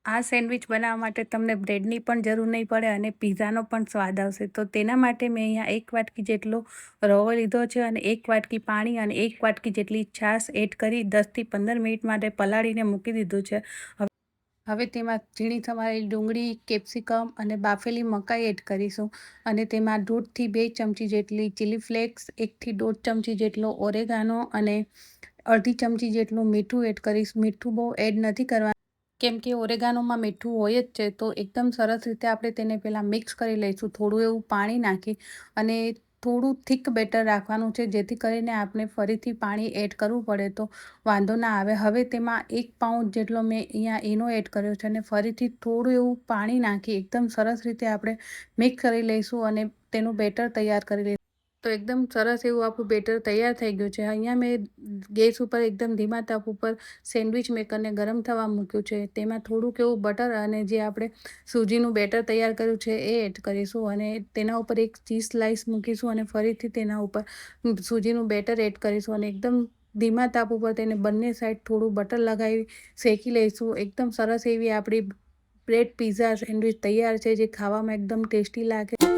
આ સેન્ડવિચ બનાવવા માટે તમને બ્રેડની પણ જરૂર નહીં પડે અને પીઝાનો પણ સ્વાદ આવશે. તો તેના માટે મેં અહીંયા 1 વાટકી જેટલો રવો લીધો છે અને 1 વાટકી પાણી અને 1 વાટકી જેટલી છાશ એડ કરી 10થી 15 મિનિટ માટે પલાળીને મૂકી દીધું છે. હવે તેમાં ઝીણી સમારેલી ડુંગળી, કેપ્સિકમ અને બાફેલી મકાઈ એડ કરીશું અને તેમાં 1.5થી 2 ચમચી જેટલી ચીલી ફ્લેક્સ, 1થી 1.5 ચમચી જેટલો ઓરેગાનો અને અડધી ચમચી જેટલું મીઠું એડ કરીશ. મીઠું બહુ એડ નથી કરવાનું કેમ કે ઓરેગાનોમાં મીઠું હોય જ છે. તો એકદમ સરસ રીતે આપણે તેને પહેલાં મિક્સ કરી લઈશું, થોડું એવું પાણી નાખી અને થોડું થીક બેટર રાખવાનું છે, જેથી કરીને આપણે ફરીથી પાણી એડ કરવું પડે તો વાંધો ના આવે. હવે તેમાં 1 પાઉચ જેટલો મેં અહીંયા ઈનો એડ કર્યો છે અને ફરીથી થોડું એવું પાણી નાખી એકદમ સરસ રીતે આપણે મિક્સ કરી લઈશું અને તેનું બેટર તૈયાર કરી લઈશું. તો એકદમ સરસ એવું આપણું બેટર તૈયાર થઈ ગયું છે. અહીંયા મેં ગેસ ઉપર એકદમ ધીમા તાપ ઉપર સેન્ડવિચ મેકરને ગરમ થવા મૂક્યું છે. તેમાં થોડુંક એવું બટર અને જે આપણે સૂજીનું બેટર તૈયાર કર્યું છે એ એડ કરીશું અને તેના ઉપર એક ચીઝ સ્લાઈસ મૂકીશું અને ફરીથી તેના ઉપર સૂજીનું બેટર એડ કરીશું અને એકદમ ધીમા તાપ ઉપર તેને બંને સાઈડ થોડું બટર લગાવી શેકી લઈશું. એકદમ સરસ એવી આપણી બ્રેડ પીઝા સેન્ડવિચ તૈયાર છે, જે ખાવામાં એકદમ ટેસ્ટી લાગે.